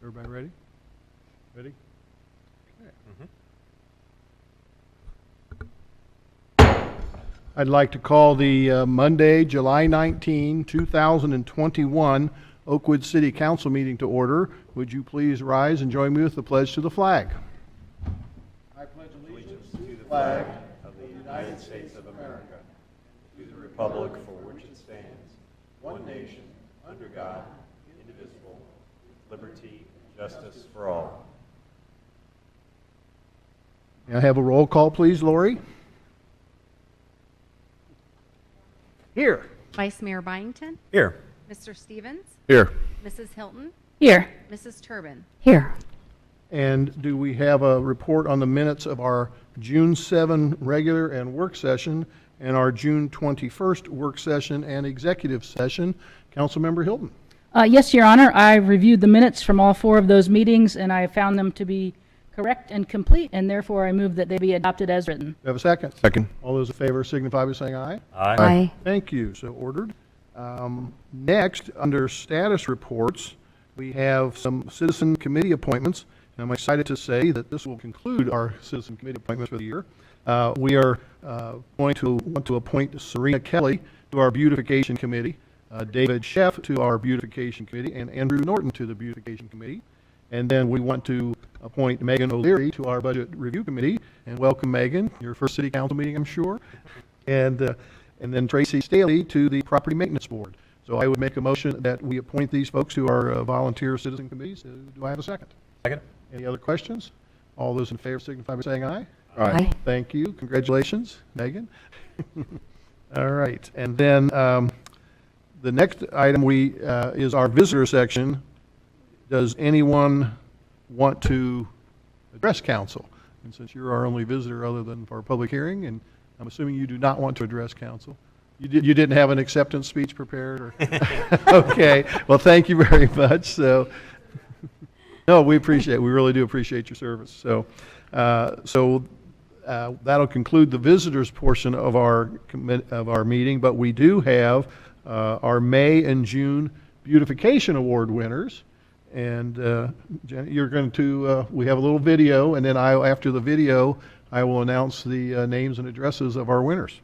Everybody ready? Ready? I'd like to call the Monday, July 19, 2021 Oakwood City Council meeting to order. Would you please rise and join me with the pledge to the flag? I pledge allegiance to the flag of the United States of America, to the republic for which it stands, one nation, under God, indivisible, with liberty and justice for all. May I have a roll call, please, Lori? Here. Vice Mayor Byington. Here. Mr. Stevens. Here. Mrs. Hilton. Here. Mrs. Turbin. Here. And do we have a report on the minutes of our June 7 regular and work session and our June 21st work session and executive session? Councilmember Hilton. Yes, Your Honor. I reviewed the minutes from all four of those meetings, and I found them to be correct and complete, and therefore I move that they be adopted as written. Do you have a second? Second. All those in favor signify by saying aye. Aye. Thank you. So ordered. Next, under status reports, we have some citizen committee appointments. And I'm excited to say that this will conclude our citizen committee appointments for the year. We are going to want to appoint Serena Kelly to our beautification committee, David Sheff to our beautification committee, and Andrew Norton to the beautification committee. And then we want to appoint Megan O'Leary to our budget review committee, and welcome Megan, your first city council meeting, I'm sure. And then Tracy Staley to the property maintenance board. So I would make a motion that we appoint these folks to our volunteer citizen committees. Do I have a second? Second. Any other questions? All those in favor signify by saying aye. Aye. Thank you. Congratulations, Megan. All right. And then the next item is our visitor section. Does anyone want to address council? And since you're our only visitor other than for a public hearing, and I'm assuming you do not want to address council. You didn't have an acceptance speech prepared? Or okay. Well, thank you very much. So, no, we really do appreciate your service. So, that'll conclude the visitors portion of our meeting, but we do have our May and June beautification award winners. And Janet, you're going to, we have a little video, and then after the video, I will announce the names and addresses of our winners.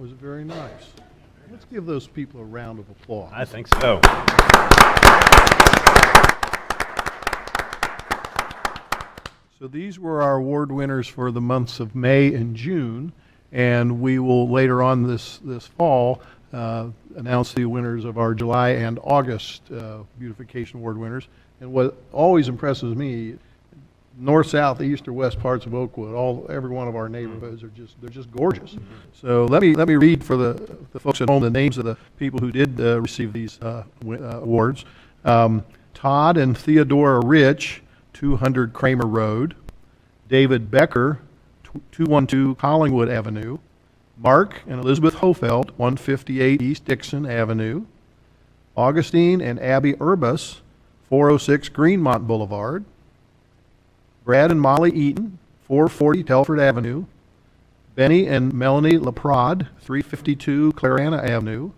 was very nice. Let's give those people a round of applause. I think so. So these were our award winners for the months of May and June, and we will later on this fall announce the winners of our July and August beautification award winners. And what always impresses me, north, south, east, or west parts of Oakwood, every one of our neighborhoods they're just gorgeous. So let me read for the folks at home the names of the people who did receive these awards. Todd and Theodora Rich, 200 Kramer Road. David Becker, 212 Collingwood Avenue. Mark and Elizabeth Hofeld, 158 East Dixon Avenue. Augustine and Abby Urbas, 406 Greenmont Boulevard. Brad and Molly Eaton, 440 Telford Avenue. Benny and Melanie Laprade, 352 Clarana Avenue.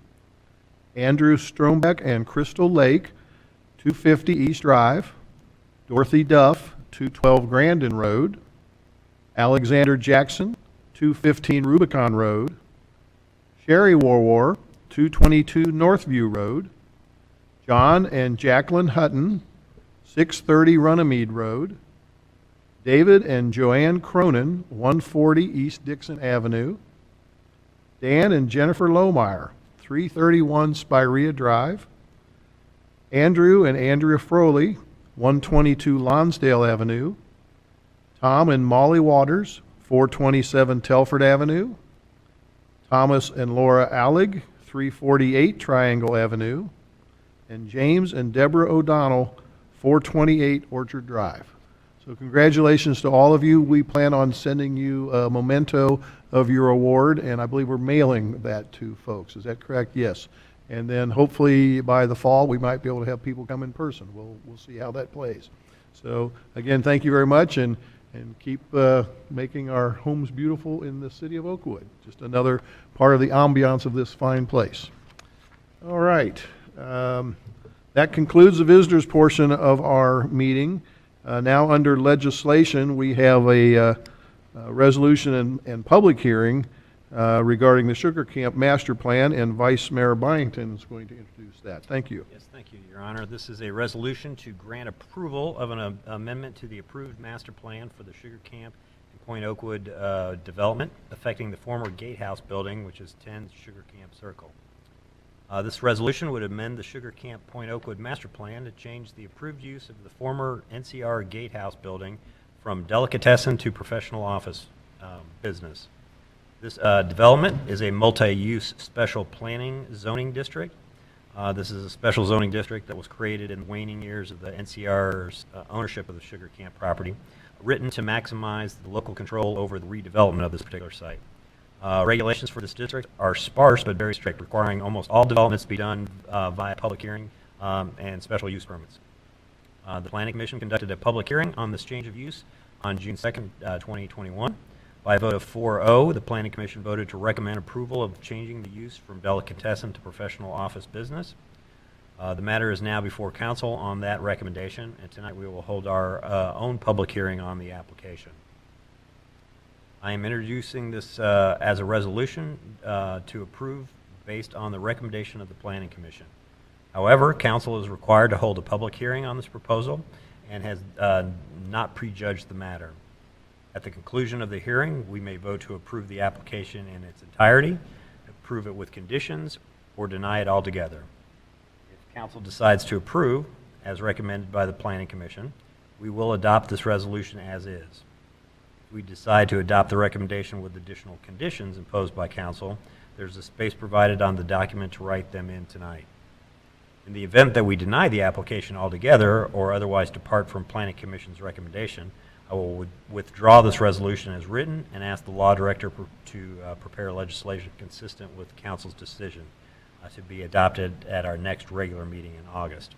Andrew Strombeck and Crystal Lake, 250 East Drive. Dorothy Duff, 212 Grandin Road. Alexander Jackson, 215 Rubicon Road. Sherry Warwar, 222 Northview Road. John and Jacqueline Hutton, 630 Runnymede Road. David and Joanne Cronin, 140 East Dixon Avenue. Dan and Jennifer Lohmeyer, 331 Spirea Drive. Andrew and Andrea Froley, 122 Lonsdale Avenue. Tom and Molly Waters, 427 Telford Avenue. Thomas and Laura Allig, 348 Triangle Avenue. And James and Deborah O'Donnell, 428 Orchard Drive. So congratulations to all of you. We plan on sending you a memento of your award, and I believe we're mailing that to folks. Is that correct? Yes. And then hopefully by the fall, we might be able to have people come in person. We'll see how that plays. So again, thank you very much, and keep making our homes beautiful in the city of Oakwood. Just another part of the ambiance of this fine place. All right. That concludes the visitors portion of our meeting. Now under legislation, we have a resolution and public hearing regarding the Sugar Camp Master Plan, and Vice Mayor Byington is going to introduce that. Thank you. Yes, thank you, Your Honor. This is a resolution to grant approval of an amendment to the approved master plan for the Sugar Camp and Point Oakwood development affecting the former Gatehouse building, which is 10 Sugar Camp Circle. This resolution would amend the Sugar Camp Point Oakwood master plan to change the approved use of the former NCR Gatehouse building from delicatessen to professional office business. This development is a multi-use special planning zoning district. This is a special zoning district that was created in the waning years of the NCR's ownership of the Sugar Camp property, written to maximize the local control over the redevelopment of this particular site. Regulations for this district are sparse but very strict, requiring almost all developments to be done via public hearing and special use permits. The Planning Commission conducted a public hearing on this change of use on June 2nd, 2021. By a vote of 4-0, the Planning Commission voted to recommend approval of changing the use from delicatessen to professional office business. The matter is now before council on that recommendation, and tonight we will hold our own public hearing on the application. I am introducing this as a resolution to approve based on the recommendation of the Planning Commission. However, council is required to hold a public hearing on this proposal and has not prejudged the matter. At the conclusion of the hearing, we may vote to approve the application in its entirety, approve it with conditions, or deny it altogether. If council decides to approve, as recommended by the Planning Commission, we will adopt this resolution as is. If we decide to adopt the recommendation with additional conditions imposed by council, there's a space provided on the document to write them in tonight. In the event that we deny the application altogether or otherwise depart from Planning Commission's recommendation, I will withdraw this resolution as written and ask the law director to prepare legislation consistent with council's decision to be adopted at our next regular meeting in August.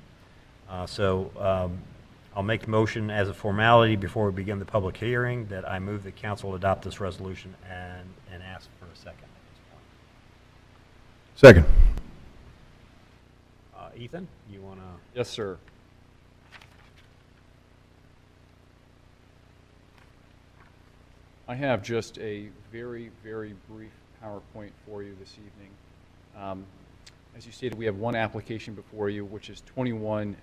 I'll make the motion as a formality before we begin the public hearing that I move that council adopt this resolution and ask for a second at this point. Second. Ethan, you want to? Yes, sir. I have just a very, very brief PowerPoint for you this evening. As you stated, we have one application before you, which is 21-1.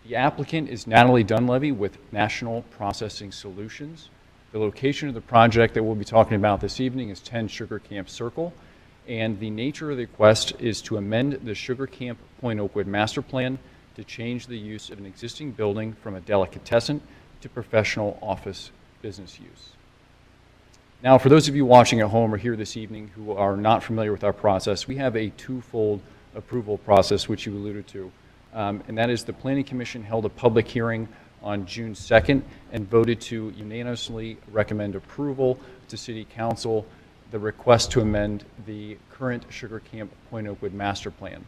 The applicant is Natalie Dunleavy with National Processing Solutions. The location of the project that we'll be talking about this evening is 10 Sugar Camp Circle, and the nature of the request is to amend the Sugar Camp Point Oakwood Master Plan to change the use of an existing building from a delicatessen to professional office business use. Now, for those of you watching at home or here this evening who are not familiar with our process, we have a twofold approval process, which you alluded to. And that is the Planning Commission held a public hearing on June 2nd and voted to unanimously recommend approval to City Council the request to amend the current Sugar Camp Point Oakwood Master Plan.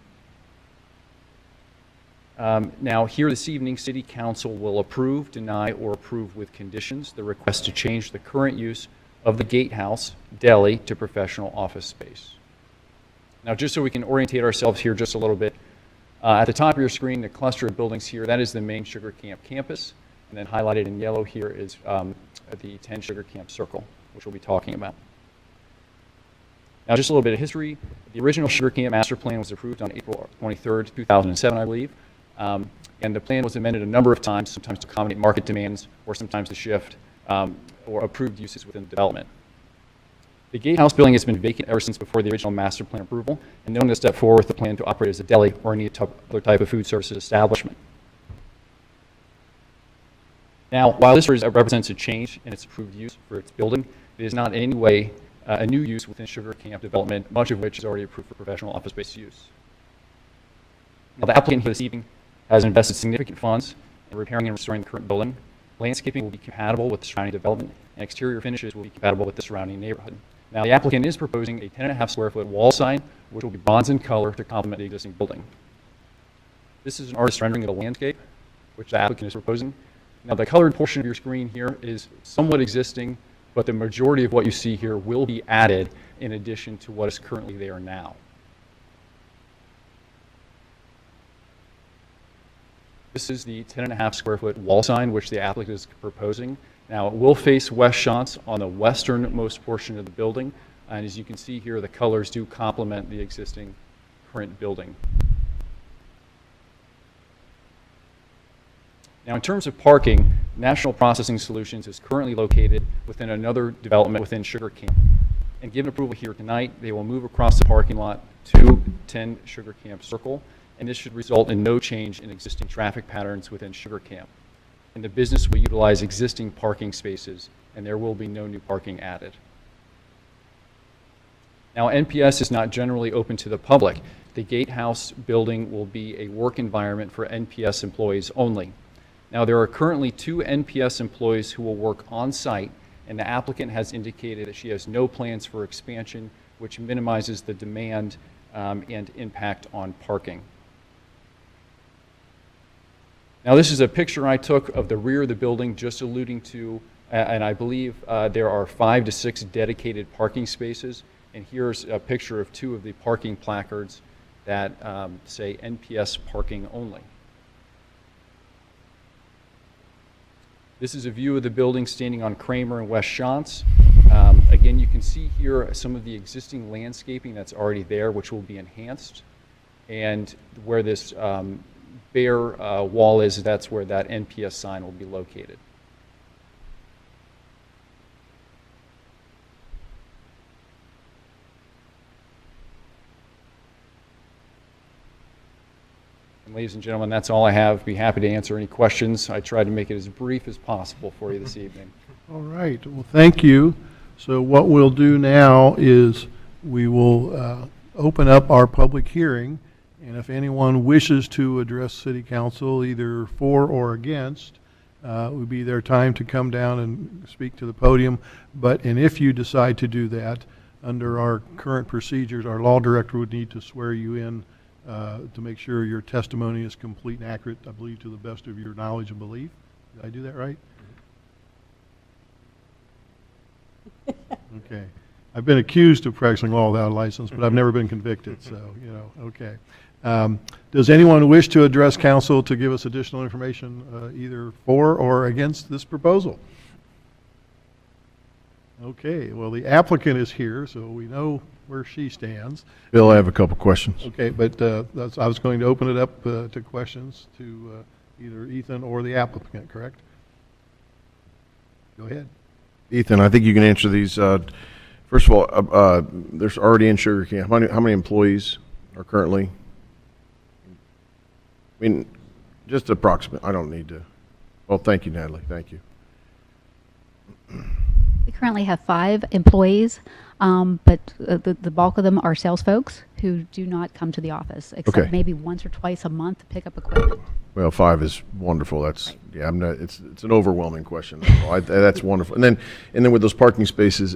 Now, here this evening, City Council will approve, deny, or approve with conditions the request to change the current use of the gatehouse deli to professional office space. Now, just so we can orientate ourselves here just a little bit, at the top of your screen, the cluster of buildings here, that is the main Sugar Camp campus, and then highlighted in yellow here is the 10 Sugar Camp Circle, which we'll be talking about. Now, just a little bit of history. The original Sugar Camp Master Plan was approved on April 23rd, 2007, I believe, and the plan was amended a number of times, sometimes to accommodate market demands, or sometimes to shift or approved uses within the development. The gatehouse building has been vacant ever since before the original master plan approval, and no one has stepped forward with the plan to operate as a deli or any other type of food services establishment. Now, while this represents a change in its approved use for its building, it is not in any way a new use within Sugar Camp development, much of which is already approved for professional office-based use. Now, the applicant here this evening has invested significant funds in repairing and restoring the current building. Landscaping will be compatible with the surrounding development, and exterior finishes will be compatible with the surrounding neighborhood. Now, the applicant is proposing a 10.5 square foot wall sign, which will be bronze in color to complement the existing building. This is an artist rendering of the landscape, which the applicant is proposing. Now, the colored portion of your screen here is somewhat existing, but the majority of what you see here will be added in addition to what is currently there now. This is the 10.5 square foot wall sign, which the applicant is proposing. Now, it will face west shots on the westernmost portion of the building, and as you can see here, the colors do complement the existing current building. Now, in terms of parking, National Processing Solutions is currently located within another development within Sugar Camp. And given approval here tonight, they will move across the parking lot to 10 Sugar Camp Circle, and this should result in no change in existing traffic patterns within Sugar Camp. And the business will utilize existing parking spaces, and there will be no new parking added. Now, NPS is not generally open to the public. The gatehouse building will be a work environment for NPS employees only. Now, there are currently 2 NPS employees who will work on site, and the applicant has indicated that she has no plans for expansion, which minimizes the demand and impact on parking. Now, this is a picture I took of the rear of the building, just alluding to, and I believe there are 5 to 6 dedicated parking spaces. And here's a picture of 2 of the parking placards that say NPS parking only. This is a view of the building standing on Kramer and West Shantz. Again, you can see here some of the existing landscaping that's already there, which will be enhanced. And where this bare wall is, that's where that NPS sign will be located. And ladies and gentlemen, that's all I have. Be happy to answer any questions. I tried to make it as brief as possible for you this evening. All right. Well, thank you. So what we'll do now is we will open up our public hearing, and if anyone wishes to address City Council either for or against, it would be their time to come down and speak to the podium. And if you decide to do that, under our current procedures, our law director would need to swear you in to make sure your testimony is complete and accurate, I believe, to the best of your knowledge and belief. Did I do that right? Okay. I've been accused of practicing law without a license, but I've never been convicted, so, you know, okay. Does anyone wish to address council to give us additional information either for or against this proposal? Okay, well, the applicant is here, so we know where she stands. Bill, I have a couple questions. Okay, but I was going to open it up to questions to either Ethan or the applicant, correct? Go ahead. Ethan, I think you can answer these. First of all, there's already in Sugar Camp. How many employees are currently? I mean, just approximate. I don't need to. Well, thank you, Natalie. Thank you. We currently have 5 employees, but the bulk of them are sales folks who do not come to the office, except Okay. maybe once or twice a month to pick up equipment. Well, 5 is wonderful. That's yeah. I'm not. It's an overwhelming question. That's wonderful. And then with those parking spaces,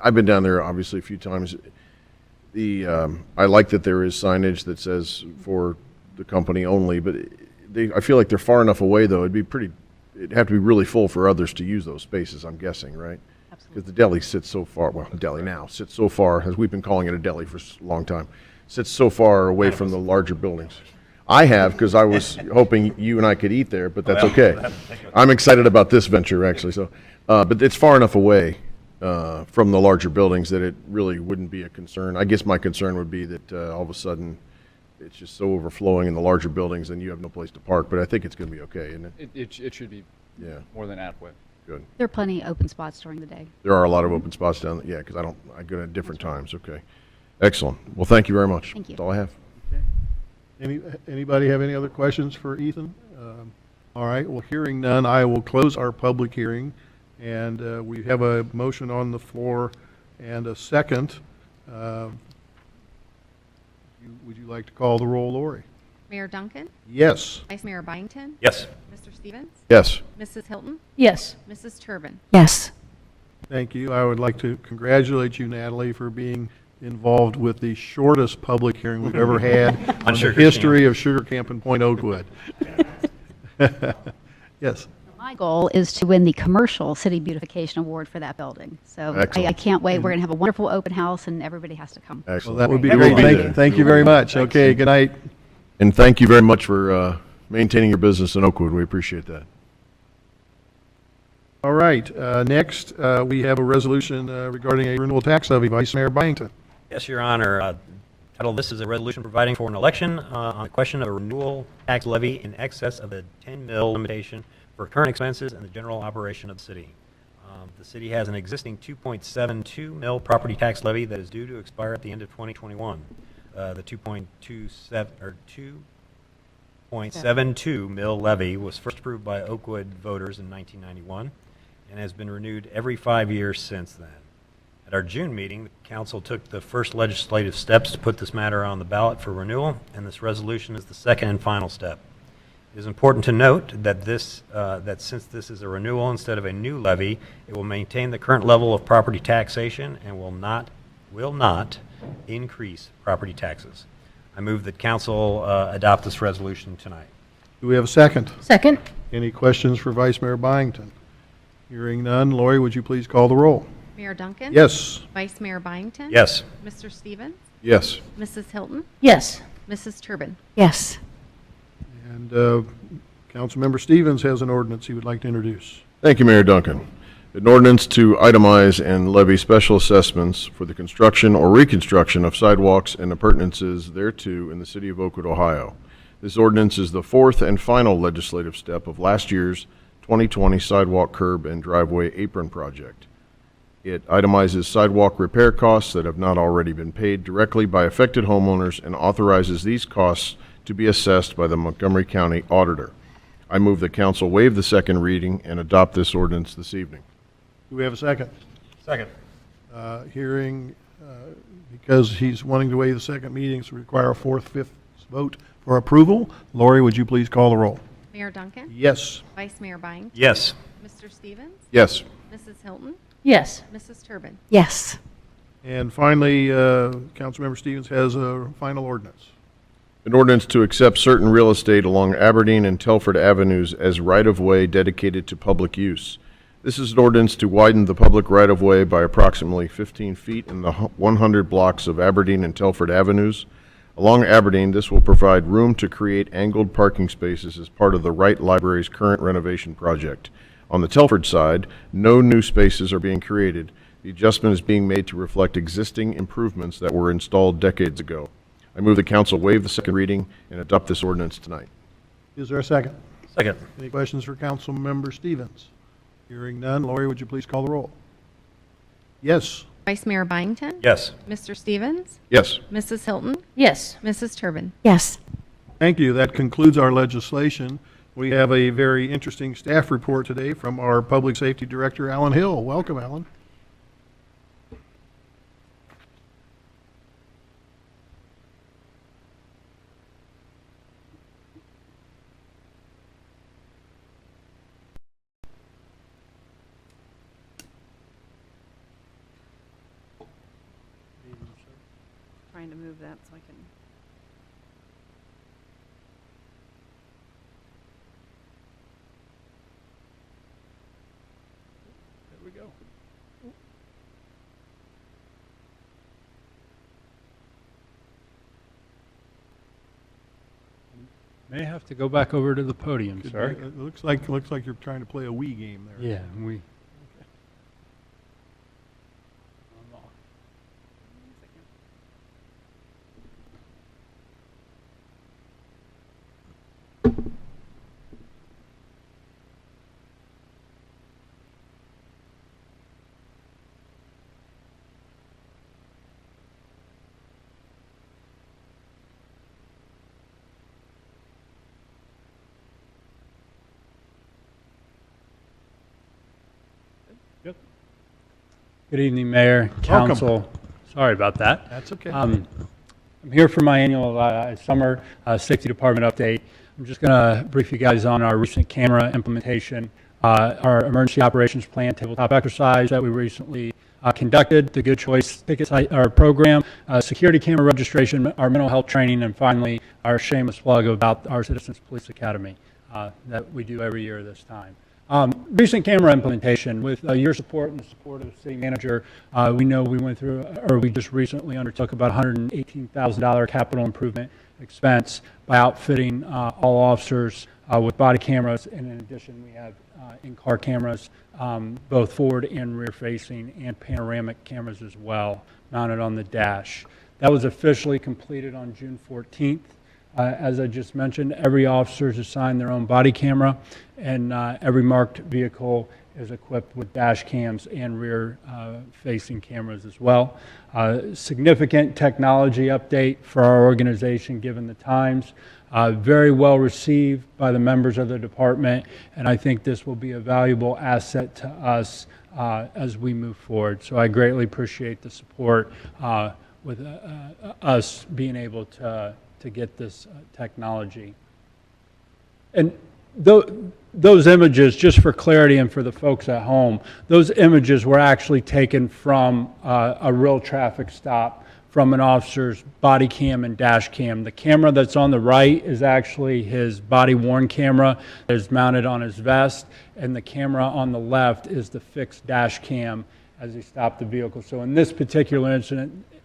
I've been down there obviously a few times. I like that there is signage that says for the company only, but I feel like they're far enough away though. It'd have to be really full for others to use those spaces. I'm guessing, right? Because the deli sits so far. Well, deli now sits so far, as we've been calling it a deli for a long time. Sits so far away from the larger buildings. I have, because I was hoping you and I could eat there, but that's okay. I'm excited about this venture, actually. So, but it's far enough away from the larger buildings that it really wouldn't be a concern. I guess my concern would be that all of a sudden it's just so overflowing in the larger buildings and you have no place to park. But I think it's going to be okay, isn't it? It should be Yeah, more than adequate. good. There are plenty of open spots during the day. There are a lot of open spots down there. Yeah, because I go at different times. Okay, excellent. Well, thank you very much. Thank you. That's all I have. Anybody have any other questions for Ethan? All right, well, hearing none, I will close our public hearing. And we have a motion on the floor and a second. Would you like to call the roll, Lori? Mayor Duncan? Yes. Vice Mayor Byington? Yes. Mr. Stevens? Yes. Mrs. Hilton? Yes. Mrs. Turbin? Yes. Thank you. I would like to congratulate you, Natalie, for being involved with the shortest public hearing we've ever had on the Sugar history of Sugar Camp in Point Oakwood. Yes. My goal is to win the Commercial City Beautification Award for that building. So I Excellent. can't wait. We're going to have a wonderful open house, and everybody has to come. Well, Excellent. that would be We will great. there. Thank you very much. Okay, good night. And thank you very much for maintaining your business in Oakwood. We appreciate that. All right, next, we have a resolution regarding a renewal tax levy. Vice Mayor Byington. Yes, Your Honor. Title, this is a resolution providing for an election on the question of a renewal tax levy in excess of the 10 mil limitation for current expenses and the general operation of the city. The city has an existing 2.72 mil property tax levy that is due to expire at the end of 2021. The 2.72 mil levy was first approved by Oakwood voters in 1991 and has been renewed every 5 years since then. At our June meeting, the council took the first legislative steps to put this matter on the ballot for renewal, and this resolution is the second and final step. It is important to note that that since this is a renewal instead of a new levy, it will maintain the current level of property taxation and will not increase property taxes. I move that council adopt this resolution tonight. Do we have a second? Second? Any questions for Vice Mayor Byington? Hearing none, Lori, would you please call the roll? Mayor Duncan? Yes. Vice Mayor Byington? Yes. Mr. Stevens? Yes. Mrs. Hilton? Yes. Mrs. Turbin? Yes. And Councilmember Stevens has an ordinance he would like to introduce. Thank you, Mayor Duncan. An ordinance to itemize and levy special assessments for the construction or reconstruction of sidewalks and appurtenances thereto in the city of Oakwood, Ohio. This ordinance is the fourth and final legislative step of last year's 2020 sidewalk curb and driveway apron project. It itemizes sidewalk repair costs that have not already been paid directly by affected homeowners and authorizes these costs to be assessed by the Montgomery County Auditor. I move that council waive the second reading and adopt this ordinance this evening. Do we have a second? Second. Hearing, because he's wanting to waive the second meeting, so require a fourth-fifth vote for approval. Lori, would you please call the roll? Mayor Duncan? Yes. Vice Mayor Byington? Yes. Mr. Stevens? Yes. Mrs. Hilton? Yes. Mrs. Turbin? Yes. And finally, Councilmember Stevens has a final ordinance. An ordinance to accept certain real estate along Aberdeen and Telford Avenues as right-of-way dedicated to public use. This is an ordinance to widen the public right-of-way by approximately 15 feet in the 100 blocks of Aberdeen and Telford Avenues. Along Aberdeen, this will provide room to create angled parking spaces as part of the Wright Library's current renovation project. On the Telford side, no new spaces are being created. The adjustment is being made to reflect existing improvements that were installed decades ago. I move the council waive the second reading and adopt this ordinance tonight. Is there a second? Second. Any questions for Councilmember Stevens? Hearing none, Lori, would you please call the roll? Yes. Vice Mayor Byington? Yes. Mr. Stevens? Yes. Mrs. Hilton? Yes. Mrs. Turbin? Yes. Thank you. That concludes our legislation. We have a very interesting staff report today from our Public Safety Director, Alan Hill. Welcome, Alan. Trying to move that so I can. There we go. May have to go back over to the podium, Could sir. be- It looks like you're trying to play a Wii game there. Yeah, we. Yep. Good evening, Mayor, Welcome. Council. Sorry about that. That's okay. I'm here for my annual summer safety department update. I'm just going to brief you guys on our recent camera implementation, our emergency operations plan tabletop exercise that we recently conducted, the Good Choice ticket site, our program, security camera registration, our mental health training, and finally our shameless plug about our Citizens Police Academy that we do every year this time. Recent camera implementation, with your support and the support of the city manager, we know we went through, or we just recently undertook about $118,000 capital improvement expense by outfitting all officers with body cameras, and in addition we have in-car cameras, both forward and rear facing, and panoramic cameras as well, mounted on the dash. That was officially completed on June 14th. As I just mentioned, every officer is assigned their own body camera, and every marked vehicle is equipped with dash cams and rear facing cameras as well. Significant technology update for our organization given the times. Very well received by the members of the department, and I think this will be a valuable asset to us as we move forward. So I greatly appreciate the support with us being able to get this technology. And those images, just for clarity and for the folks at home, those images were actually taken from a real traffic stop from an officer's body cam and dash cam. The camera that's on the right is actually his body-worn camera that is mounted on his vest, and the camera on the left is the fixed dash cam as he stopped the vehicle. So in this particular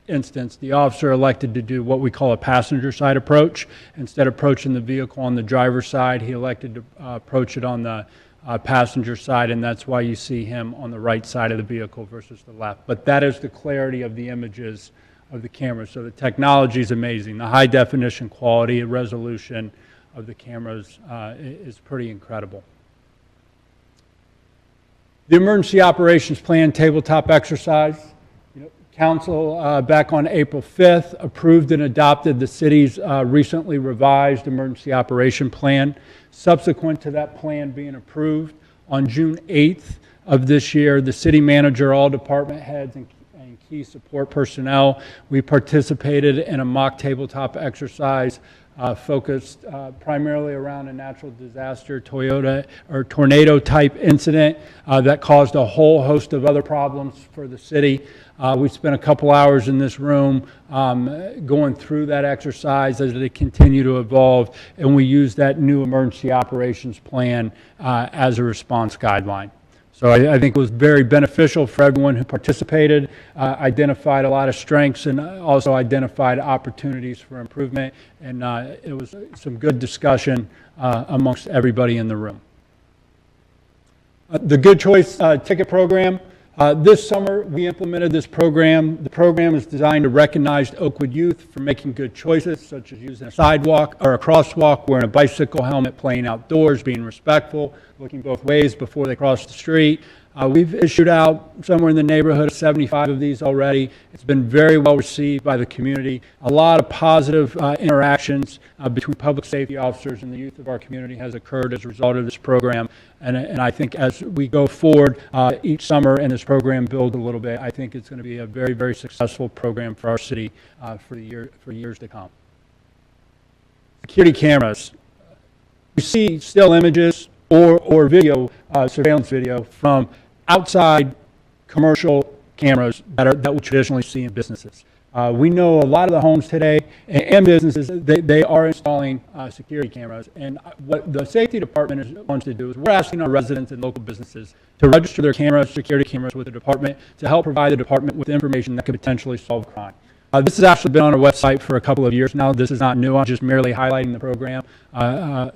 instance, the officer elected to do what we call a passenger side approach. Instead of approaching the vehicle on the driver's side, he elected to approach it on the passenger side, and that's why you see him on the right side of the vehicle versus the left. But that is the clarity of the images of the camera. So the technology is amazing. The high definition quality and resolution of the cameras is pretty incredible. The emergency operations plan tabletop exercise. Council back on April 5th approved and adopted the city's recently revised emergency operation plan. Subsequent to that plan being approved, on June 8th of this year, the city manager, all department heads, and key support personnel, we participated in a mock tabletop exercise focused primarily around a natural disaster, tornado type incident that caused a whole host of other problems for the city. We spent a couple hours in this room going through that exercise as it continued to evolve, and we used that new emergency operations plan as a response guideline. So I think it was very beneficial for everyone who participated, identified a lot of strengths, and also identified opportunities for improvement, and it was some good discussion amongst everybody in the room. The Good Choice ticket program, This summer, we implemented this program. The program is designed to recognize Oakwood youth for making good choices, such as using a sidewalk or a crosswalk, wearing a bicycle helmet, playing outdoors, being respectful, looking both ways before they cross the street. We've issued out somewhere in the neighborhood of 75 of these already. It's been very well received by the community. A lot of positive interactions between public safety officers and the youth of our community has occurred as a result of this program. And I think as we go forward each summer and this program builds a little bit, I think it's going to be a very, very successful program for our city for years to come. Security cameras. We see still images or video, surveillance video from outside commercial cameras that we traditionally see in businesses. We know a lot of the homes today and businesses, they are installing security cameras. And what the safety department wants to do is we're asking our residents and local businesses to register their security cameras with the department to help provide the department with information that could potentially solve crime. This has actually been on our website for a couple of years now. This is not new. I'm just merely highlighting the program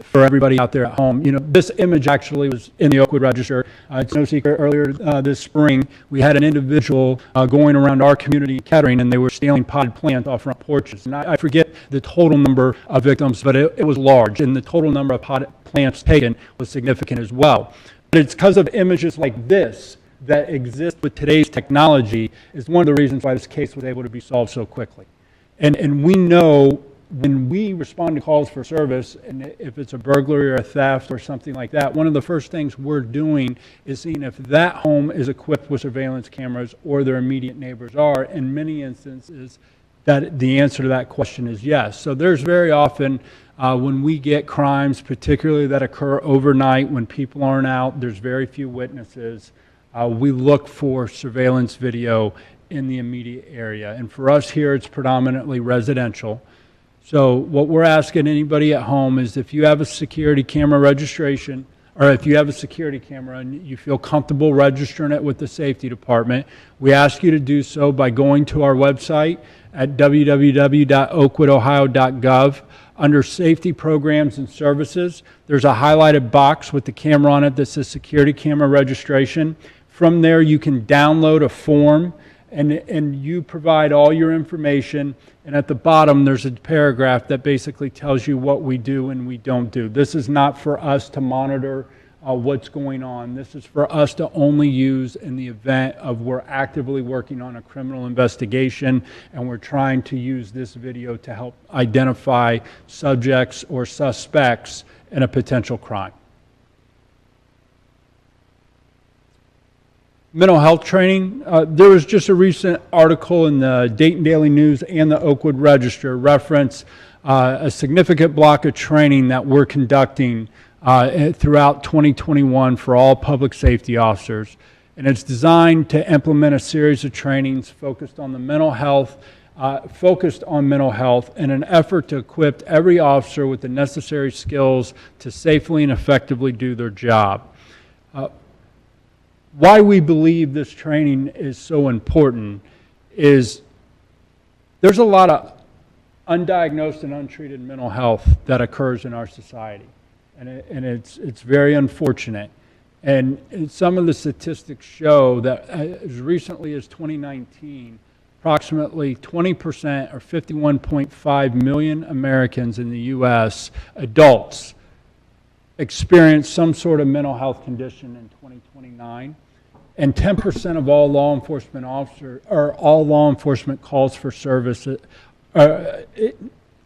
for everybody out there at home. You know, this image actually was in the Oakwood Register. It's no secret. Earlier this spring, we had an individual going around our community, Kettering, and they were stealing potted plants off front porches. And I forget the total number of victims, but it was large, and the total number of potted plants taken was significant as well. But it's because of images like this that exist with today's technology is one of the reasons why this case was able to be solved so quickly. And we know when we respond to calls for service, and if it's a burglary or a theft or something like that, one of the first things we're doing is seeing if that home is equipped with surveillance cameras or their immediate neighbors are. In many instances, that the answer to that question is yes. So there's very often when we get crimes, particularly that occur overnight when people aren't out, there's very few witnesses. We look for surveillance video in the immediate area. And for us here, it's predominantly residential. So what we're asking anybody at home is if you have a security camera registration, or if you have a security camera and you feel comfortable registering it with the safety department, we ask you to do so by going to our website at www.oakwoodohio.gov. Under Safety Programs and Services, there's a highlighted box with the camera on it that says Security Camera Registration. From there, you can download a form, and you provide all your information. And at the bottom, there's a paragraph that basically tells you what we do and we don't do. This is not for us to monitor what's going on. This is for us to only use in the event of we're actively working on a criminal investigation, and we're trying to use this video to help identify subjects or suspects in a potential crime. Mental health training. There was just a recent article in the Dayton Daily News and the Oakwood Register reference a significant block of training that we're conducting throughout 2021 for all public safety officers. And it's designed to implement a series of trainings focused on mental health in an effort to equip every officer with the necessary skills to safely and effectively do their job. Why we believe this training is so important is there's a lot of undiagnosed and untreated mental health that occurs in our society. And it's very unfortunate. And some of the statistics show that as recently as 2019, approximately 20% or 51.5 million Americans in the U.S., adults, experience some sort of mental health condition in 2029. And 10% of all law enforcement officers, or all law enforcement calls for service, it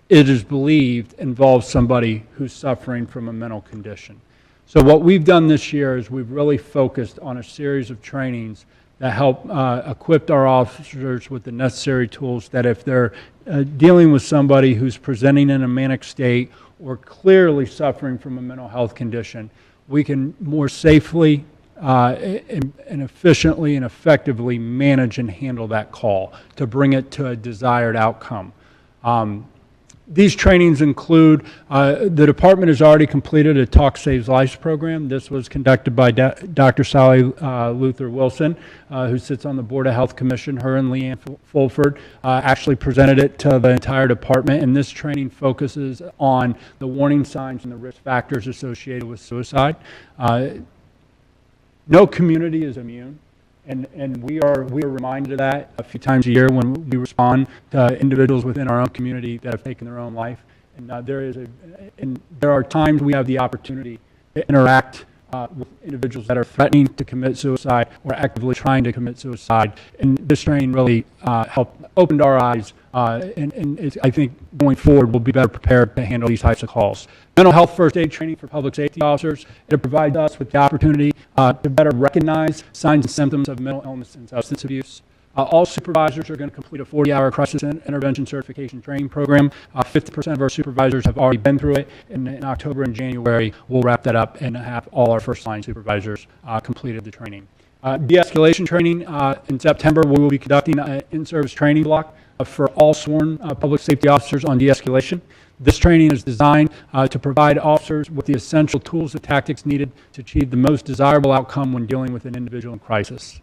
is believed involves somebody who's suffering from a mental condition. So what we've done this year is we've really focused on a series of trainings that help equip our officers with the necessary tools that if they're dealing with somebody who's presenting in a manic state or clearly suffering from a mental health condition, we can more safely and efficiently and effectively manage and handle that call to bring it to a desired outcome. These trainings include, the department has already completed a Talk Saves Lives program. This was conducted by Dr. Sally Luther Wilson, who sits on the Board of Health Commission. Her and Leanne Fulford actually presented it to the entire department, and this training focuses on the warning signs and the risk factors associated with suicide. No community is immune, And we are reminded of that a few times a year when we respond to individuals within our own community that have taken their own life. And there are times we have the opportunity to interact with individuals that are threatening to commit suicide or actively trying to commit suicide. And this training really opened our eyes, and I think going forward we'll be better prepared to handle these types of calls. Mental health first aid training for public safety officers. It provides us with the opportunity to better recognize signs and symptoms of mental illness and substance abuse. All supervisors are going to complete a 40-hour crisis intervention certification training program. 50% of our supervisors have already been through it, and in October and January, we'll wrap that up and have all our first-line supervisors completed the training. De-escalation training in September, we will be conducting an in-service training block for all sworn public safety officers on de-escalation. This training is designed to provide officers with the essential tools and tactics needed to achieve the most desirable outcome when dealing with an individual in crisis.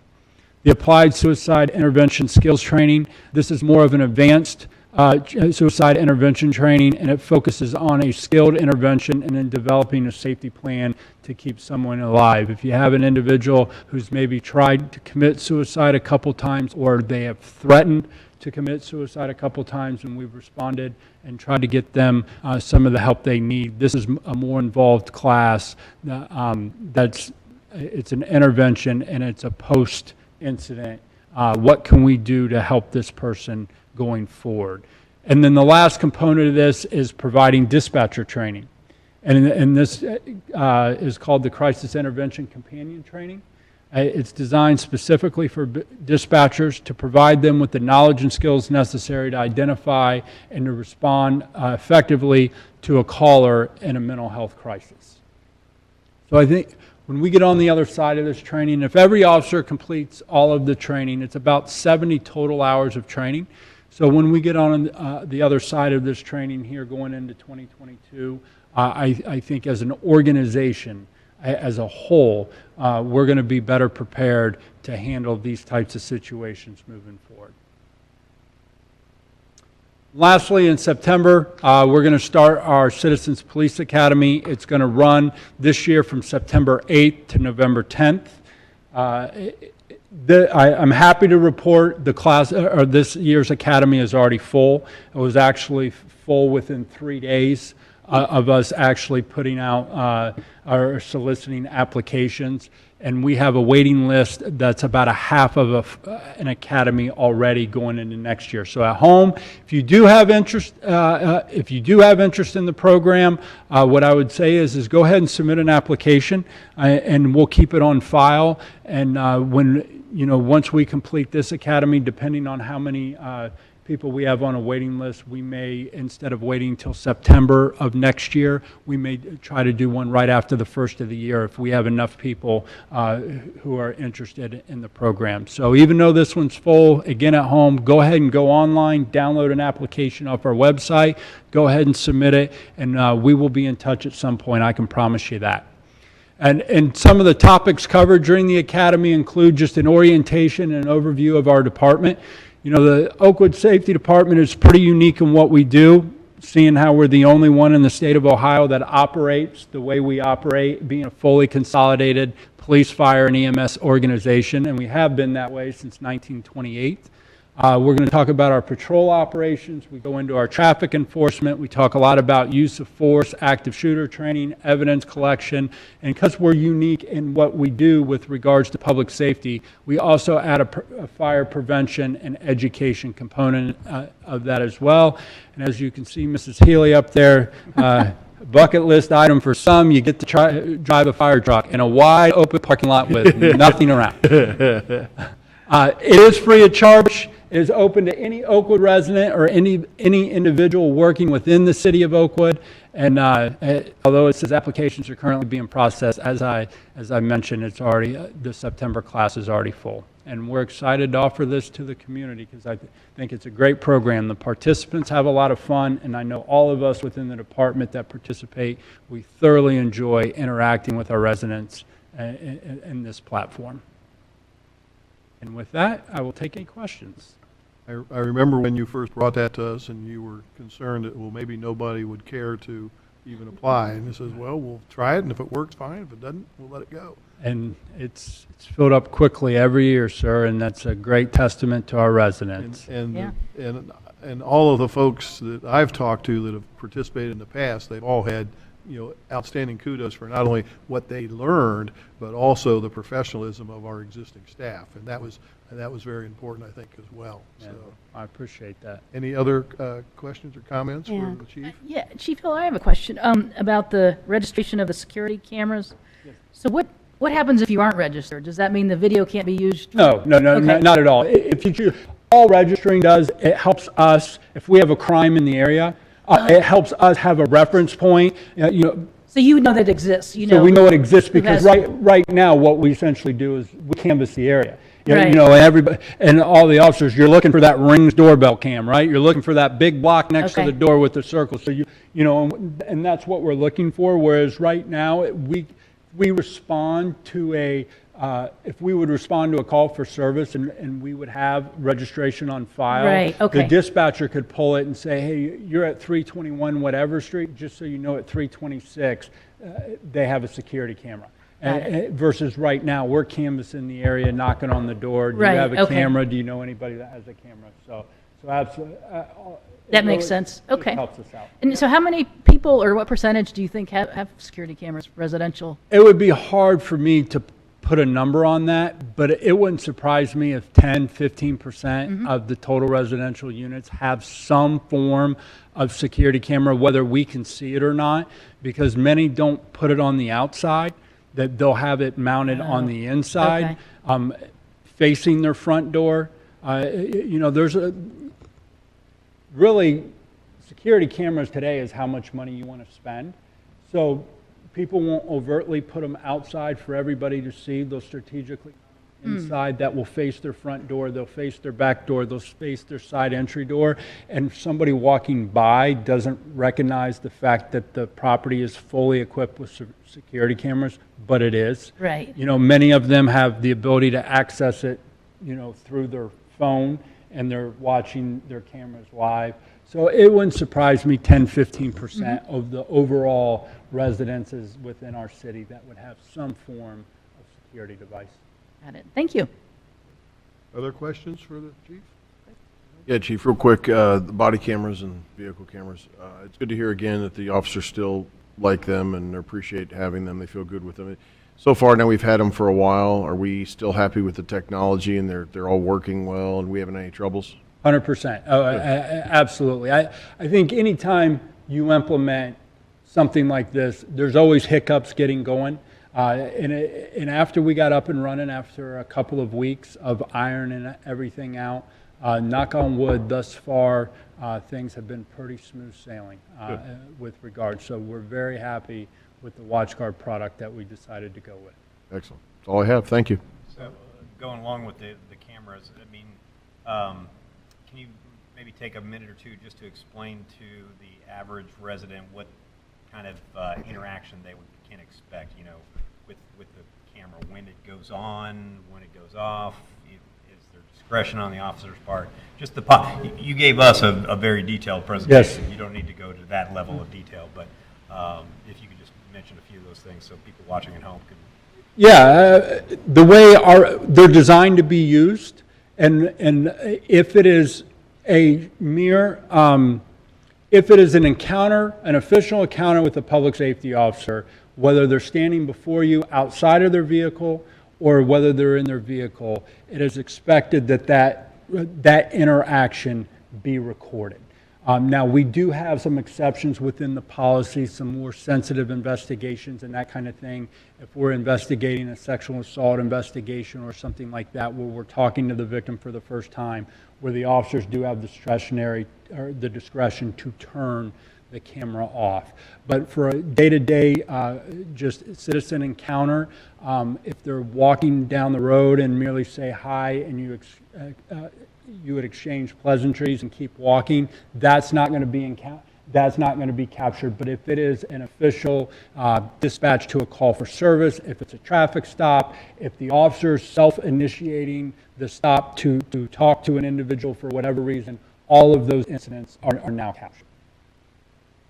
The Applied Suicide Intervention Skills Training. This is more of an advanced suicide intervention training, and it focuses on a skilled intervention and then developing a safety plan to keep someone alive. If you have an individual who's maybe tried to commit suicide a couple times, or they have threatened to commit suicide a couple times, and we've responded and tried to get them some of the help they need, this is a more involved class. It's an intervention, and it's a post-incident. What can we do to help this person going forward? And then the last component of this is providing dispatcher training. And this is called the Crisis Intervention Companion Training. It's designed specifically for dispatchers to provide them with the knowledge and skills necessary to identify and to respond effectively to a caller in a mental health crisis. So I think when we get on the other side of this training, if every officer completes all of the training, it's about 70 total hours of training. So when we get on the other side of this training here going into 2022, I think as an organization, as a whole, we're going to be better prepared to handle these types of situations moving forward. Lastly, in September, we're going to start our Citizens Police Academy. It's going to run this year from September 8th to November 10th. I'm happy to report the class, or this year's academy is already full. It was actually full within 3 days of us actually putting out or soliciting applications. And we have a waiting list that's about a half of an academy already going into next year. So at home, if you do have interest, in the program, what I would say is go ahead and submit an application, and we'll keep it on file. And once we complete this academy, depending on how many people we have on a waiting list, we may, instead of waiting until September of next year, we may try to do one right after the first of the year if we have enough people who are interested in the program. So even though this one's full, again at home, go ahead and go online, download an application off our website, go ahead and submit it, and we will be in touch at some point, I can promise you that. And some of the topics covered during the academy include just an orientation and an overview of our department. The Oakwood Safety Department is pretty unique in what we do, seeing how we're the only one in the state of Ohio that operates the way we operate, being a fully consolidated police, fire, and EMS organization, and we have been that way since 1928. We're going to talk about our patrol operations. We go into our traffic enforcement. We talk a lot about use of force, active shooter training, evidence collection. And because we're unique in what we do with regards to public safety, we also add a fire prevention and education component of that as well. And as you can see, Mrs. Healy up there, bucket list item for some, you get to drive a fire truck in a wide open parking lot with nothing around. It is free of charge. It is open to any Oakwood resident or any individual working within the city of Oakwood. And although it says applications are currently being processed, as I mentioned, it's already the September class is already full. And we're excited to offer this to the community because I think it's a great program. The participants have a lot of fun, and I know all of us within the department that participate, we thoroughly enjoy interacting with our residents in this platform. And with that, I will take any questions. I remember when you first brought that to us and you were concerned that, well, maybe nobody would care to even apply. And it says, well, we'll try it, and if it works, fine. If it doesn't, we'll let it go. And it's filled up quickly every year, sir, and that's a great testament to our residents. And, Yeah. and all of the folks that I've talked to that have participated in the past, they've all had, outstanding kudos for not only what they learned, but also the professionalism of our existing staff. And that was very important, I think, as well. Yeah, So, I appreciate that. any other questions or comments Yeah. for the chief? Yeah, Chief Hill, I have a question about the registration of the security cameras. So what happens if you aren't registered? Does that mean the video can't be used? No, Okay. not at all. If you choose, all registering does, it helps us, if we have a crime in the area, it helps us have a reference point, So you know that it exists, so we know it exists, who because has- right now, what we essentially do is we canvass the area. Right. And everybody, and all the officers, you're looking for that Rings doorbell cam, right? You're looking for that big block next to Okay. the door with the circle. So and that's what we're looking for, whereas right now, we respond to if we would respond to a call for service and we would have registration on file. Right, okay. The dispatcher could pull it and say, hey, you're at 321 whatever street, just so you know at 326, they have a security camera. Versus right now, we're canvassing the area, knocking on the door. Do Right, you have a okay. camera? Do you know anybody that has a camera? So absolutely. That makes sense. Okay. Helps us out. And so how many people or what percentage do you think have security cameras residential? It would be hard for me to put a number on that, but it wouldn't surprise me if 10, 15% of the total residential units have some form of security camera, whether we can see it or not, because many don't put it on the outside, that they'll have it mounted on the inside, facing their front door. There's really, security cameras today is how much money you want to spend. So people won't overtly put them outside for everybody to see. They'll strategically inside that will face their front door, they'll face their back door, they'll face their side entry door. And if somebody walking by doesn't recognize the fact that the property is fully equipped with security cameras, but it is. Right. Many of them have the ability to access it, through their phone, and they're watching their cameras live. So it wouldn't surprise me 10, 15% of the overall residences within our city that would have some form of security device. Got it. Thank you. Other questions for the chief? Yeah, Chief, real quick, the body cameras and vehicle cameras, it's good to hear again that the officers still like them and appreciate having them. They feel good with them. So far now, we've had them for a while. Are we still happy with the technology and they're all working well and we haven't had any troubles? 100%. Oh, absolutely. I think anytime you implement something like this, there's always hiccups getting going. And after we got up and running, after a couple of weeks of ironing everything out, knock on wood, thus far, things have been pretty smooth sailing with regard. So we're very happy with the WatchGuard product that we decided to go with. Excellent. That's all I have. Thank you. So going along with the cameras, can you maybe take a minute or two just to explain to the average resident what kind of interaction they can expect, with the camera, when it goes on, when it goes off? Is there discretion on the officer's part? Just you gave us a very detailed presentation. Yes. You don't need to go to that level of detail, but if you could just mention a few of those things so people watching at home can. Yeah, the way they're designed to be used, and if it is a mere, if it is an official encounter with a public safety officer, whether they're standing before you outside of their vehicle or whether they're in their vehicle, it is expected that interaction be recorded. Now, we do have some exceptions within the policy, some more sensitive investigations and that kind of thing. If we're investigating a sexual assault investigation or something like that, where we're talking to the victim for the first time, where the officers do have the discretion to turn the camera off. But for a day-to-day, just citizen encounter, if they're walking down the road and merely say hi and you would exchange pleasantries and keep walking, that's not going to be captured. But if it is an official dispatch to a call for service, if it's a traffic stop, if the officer is self-initiating the stop to talk to an individual for whatever reason, all of those incidents are now captured.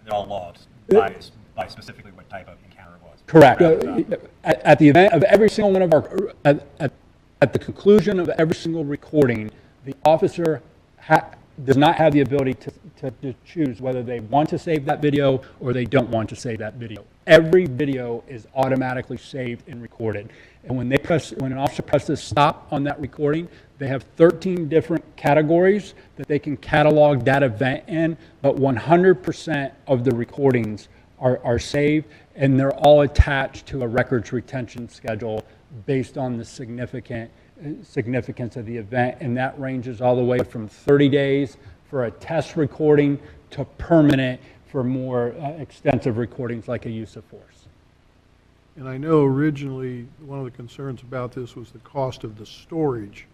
They're all logged by specifically what type of encounter it was. Correct. At the event of every single one of our, at the conclusion of every single recording, the officer does not have the ability to choose whether they want to save that video or they don't want to save that video. Every video is automatically saved and recorded. And when an officer presses stop on that recording, they have 13 different categories that they can catalog that event in, but 100% of the recordings are saved, and they're all attached to a records retention schedule based on the significance of the event, and that ranges all the way from 30 days for a test recording to permanent for more extensive recordings like a use of force. And I know originally one of the concerns about this was the cost of the storage.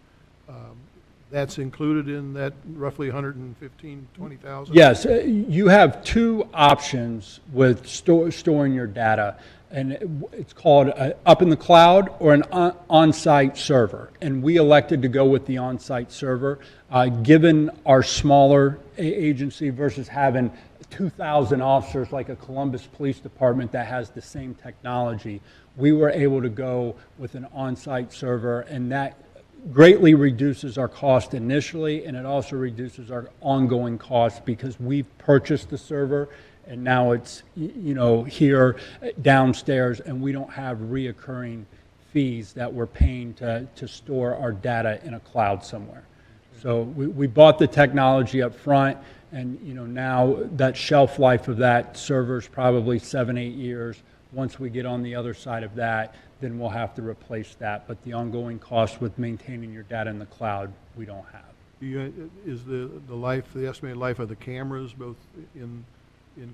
That's included in that roughly 115, 20,000? Yes, you have two options with storing your data, and it's called up in the cloud or an on-site server. And we elected to go with the on-site server, given our smaller agency versus having 2,000 officers like a Columbus Police Department that has the same technology. We were able to go with an on-site server, and that greatly reduces our cost initially, and it also reduces our ongoing costs because we've purchased the server and now it's here downstairs, and we don't have reoccurring fees that we're paying to store our data in a cloud somewhere. So we bought the technology up front, and now that shelf life of that server is probably 7-8 years. Once we get on the other side of that, then we'll have to replace that. But the ongoing cost with maintaining your data in the cloud, we don't have. Is the estimated life of the cameras, both in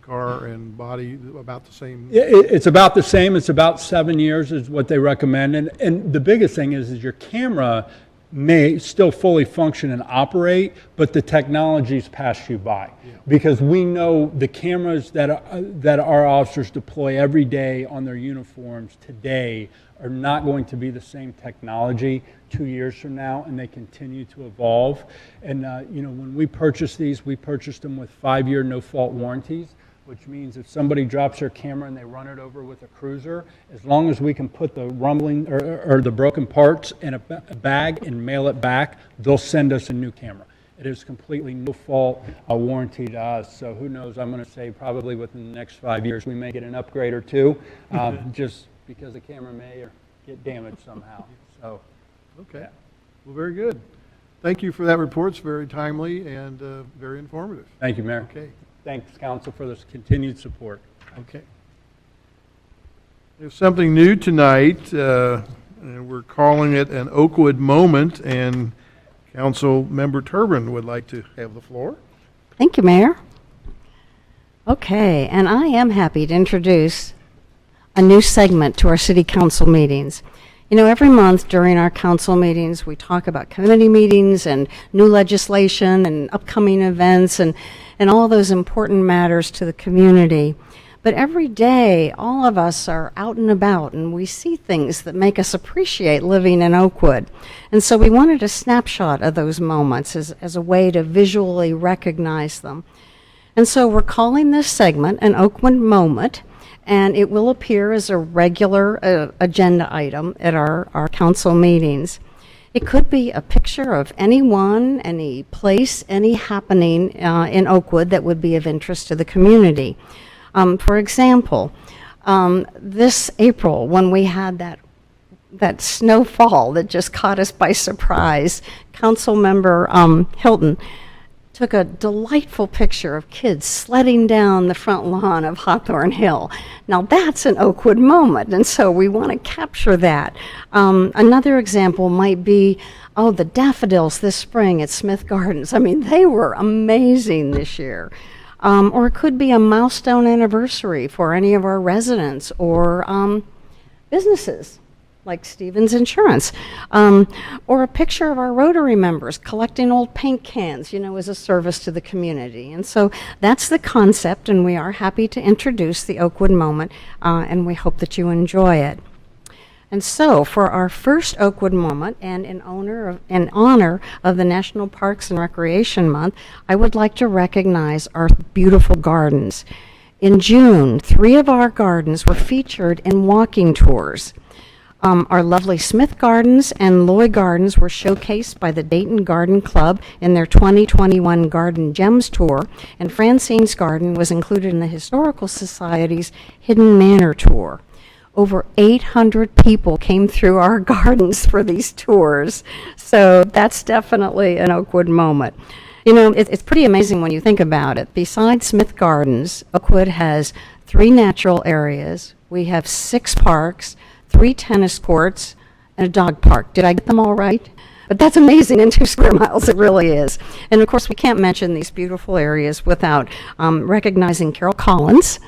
car and body, about the same? It's about the same. It's about 7 years is what they recommend. And the biggest thing is your camera may still fully function and operate, but the technologies pass you by. Yeah. Because we know the cameras that our officers deploy every day on their uniforms today are not going to be the same technology 2 years from now, and they continue to evolve. And when we purchased these, we purchased them with 5-year no-fault warranties, which means if somebody drops their camera and they run it over with a cruiser, as long as we can put the rumbling or the broken parts in a bag and mail it back, they'll send us a new camera. It is completely no fault warranty to us. So who knows, I'm going to say probably within the next 5 years we may get an upgrade or two, just because the camera may get damaged somehow. So, okay. Yeah. Well, very good. Thank you for that report. It's very timely and very informative. Thank you, Mayor. Okay. Thanks, Council, for this continued support. Okay. There's something new tonight, and we're calling it an Oakwood moment, and Council Member Turbin would like to have the floor. Thank you, Mayor. Okay, and I am happy to introduce a new segment to our City Council meetings. Every month during our council meetings, we talk about committee meetings and new legislation and upcoming events and all those important matters to the community. But every day, all of us are out and about, and we see things that make us appreciate living in Oakwood. And so we wanted a snapshot of those moments as a way to visually recognize them. And so we're calling this segment an Oakwood moment, and it will appear as a regular agenda item at our council meetings. It could be a picture of anyone, any place, any happening in Oakwood that would be of interest to the community. For example, this April, when we had that snowfall that just caught us by surprise, Council Member Hilton took a delightful picture of kids sledding down the front lawn of Hawthorne Hill. Now that's an Oakwood moment, and so we want to capture that. Another example might be, the daffodils this spring at Smith Gardens. I mean, they were amazing this year. Or it could be a milestone anniversary for any of our residents or businesses, like Stevens Insurance, or a picture of our Rotary members collecting old paint cans, as a service to the community. And so that's the concept, and we are happy to introduce the Oakwood moment, and we hope that you enjoy it. And so for our first Oakwood moment, and in honor of the National Parks and Recreation Month, I would like to recognize our beautiful gardens. In June, 3 of our gardens were featured in walking tours. Our lovely Smith Gardens and Lloyd Gardens were showcased by the Dayton Garden Club in their 2021 Garden Gems Tour, and Francine's Garden was included in the Historical Society's Hidden Manor Tour. Over 800 people came through our gardens for these tours, so that's definitely an Oakwood moment. You know, it's pretty amazing when you think about it. Besides Smith Gardens, Oakwood has 3 natural areas. We have 6 parks, 3 tennis courts, and a dog park. Did I get them all right? But that's amazing in 2 square miles, it really is. And of course, we can't mention these beautiful areas without recognizing Carol Collins,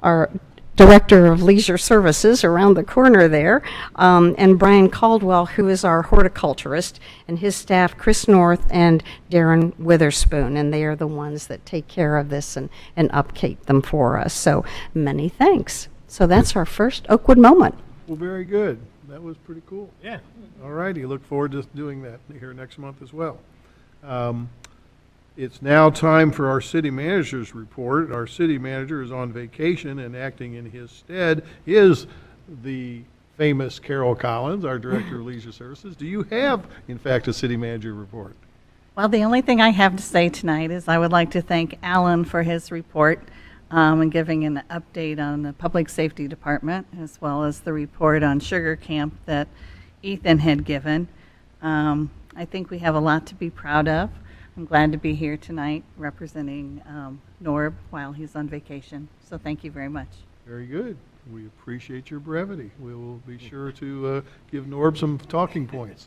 our Director of Leisure Services around the corner there, and Brian Caldwell, who is our horticulturist, and his staff, Chris North and Darren Witherspoon, and they are the ones that take care of this and upkeep them for us. So many thanks. So that's our first Oakwood moment. Well, very good. That was pretty cool. Yeah. All righty, look forward to doing that here next month as well. It's now time for our city manager's report. Our city manager is on vacation, and acting in his stead is the famous Carol Collins, our Director of Leisure Services. Do you have, in fact, a city manager report? Well, the only thing I have to say tonight is I would like to thank Alan for his report and giving an update on the Public Safety Department, as well as the report on Sugar Camp that Ethan had given. I think we have a lot to be proud of. I'm glad to be here tonight representing Norb while he's on vacation. So thank you very much. Very good. We appreciate your brevity. We will be sure to give Norb some talking points.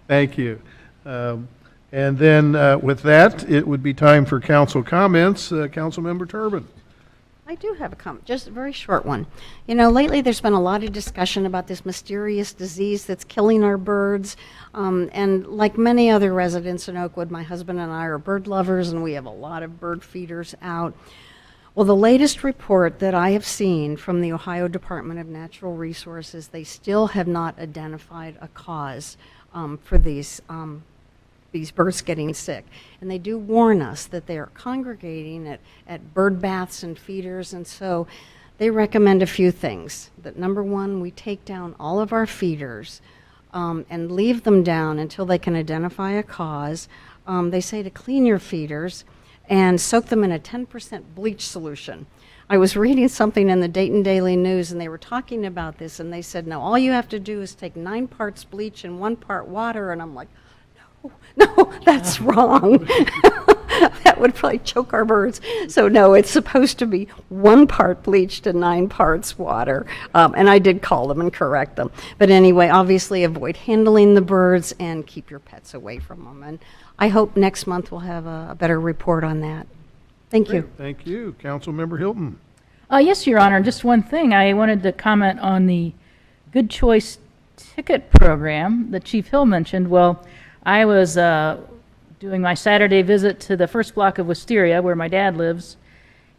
Thank you. And then with that, it would be time for council comments. Councilmember Turbin. I do have a comment, just a very short one. You know, lately there's been a lot of discussion about this mysterious disease that's killing our birds. And like many other residents in Oakwood, my husband and I are bird lovers, and we have a lot of bird feeders out. Well, the latest report that I have seen from the Ohio Department of Natural Resources, they still have not identified a cause for these birds getting sick. And they do warn us that they are congregating at bird baths and feeders, and so they recommend a few things. That number one, we take down all of our feeders and leave them down until they can identify a cause. They say to clean your feeders and soak them in a 10% bleach solution. I was reading something in the Dayton Daily News, and they were talking about this, and they said, no, all you have to do is take 9 parts bleach and 1 part water, and I'm like, no, that's wrong. That would probably choke our birds. So no, it's supposed to be 1 part bleach to 9 parts water. And I did call them and correct them. But anyway, obviously avoid handling the birds and keep your pets away from them. And I hope next month we'll have a better report on that. Thank you. Thank you. Councilmember Hilton. Yes, Your Honor, just one thing. I wanted to comment on the Good Choice ticket program that Chief Hill mentioned. Well, I was doing my Saturday visit to the first block of Wisteria, where my dad lives,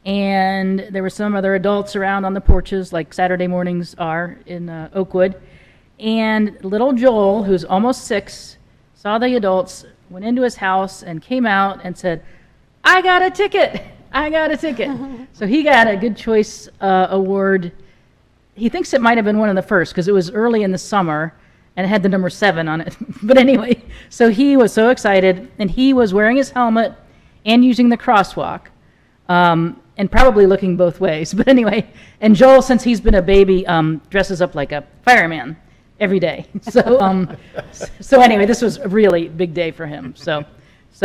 and there were some other adults around on the porches, like Saturday mornings are in Oakwood. And little Joel, who's almost 6, saw the adults, went into his house, and came out and said, I got a ticket! I got a ticket! So he got a Good Choice award. He thinks it might have been one of the first, because it was early in the summer, and it had the number 7 on it. But anyway, so he was so excited, and he was wearing his helmet and using the crosswalk, and probably looking both ways. But anyway, and Joel, since he's been a baby, dresses up like a fireman every day. So, so anyway, this was a really big day for him. So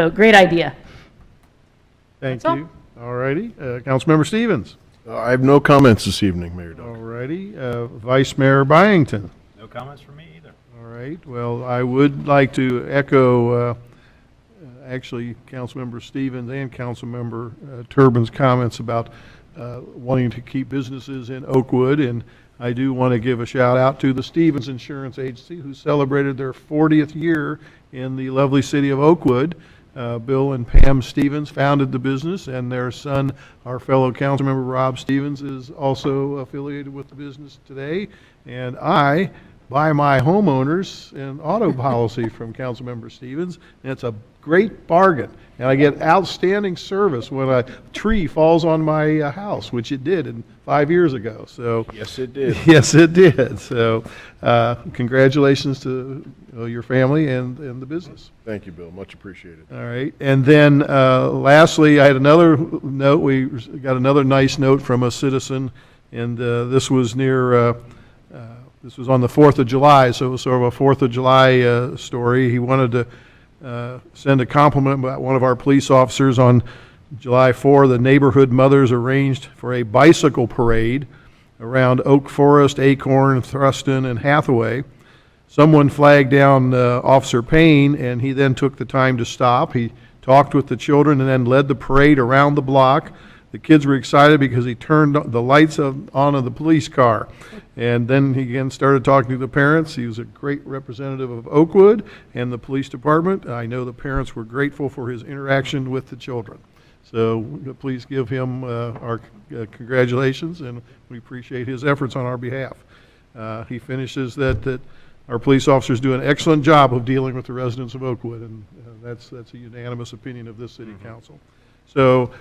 great idea. Thank you. All righty. Councilmember Stevens. I have no comments this evening, Mayor Doug. All righty. Vice Mayor Byington. No comments from me either. All right. Well, I would like to echo actually Councilmember Stevens and Councilmember Turbin's comments about wanting to keep businesses in Oakwood. And I do want to give a shout out to the Stevens Insurance Agency, who celebrated their 40th year in the lovely city of Oakwood. Bill and Pam Stevens founded the business, and their son, our fellow councilmember Rob Stevens, is also affiliated with the business today. And I buy my homeowners an auto policy from Councilmember Stevens, and it's a great bargain. And I get outstanding service when a tree falls on my house, which it did 5 years ago. So Yes, it did. yes, it did. So congratulations to your family and the business. Thank you, Bill. Much appreciated. All right. And then lastly, I had another note. We got another nice note from a citizen, and this was near, this was on the 4th of July, so it was sort of a 4th of July story. He wanted to send a compliment about one of our police officers. On July 4, the neighborhood mothers arranged for a bicycle parade around Oak Forest, Acorn, Thruston, and Hathaway. Someone flagged down Officer Payne, and he then took the time to stop. He talked with the children and then led the parade around the block. The kids were excited because he turned the lights on of the police car. And then he again started talking to the parents. He was a great representative of Oakwood and the police department. I know the parents were grateful for his interaction with the children. So please give him our congratulations, and we appreciate his efforts on our behalf. He finishes that our police officers do an excellent job of dealing with the residents of Oakwood, and that's a unanimous opinion of this city council. So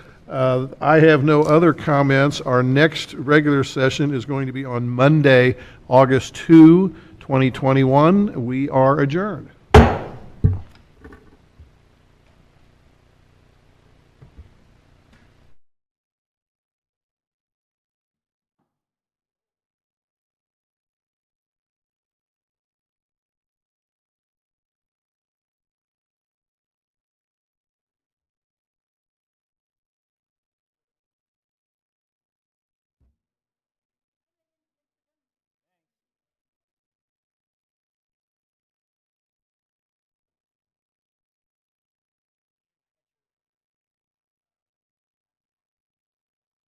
I have no other comments. Our next regular session is going to be on Monday, August 2, 2021. We are adjourned.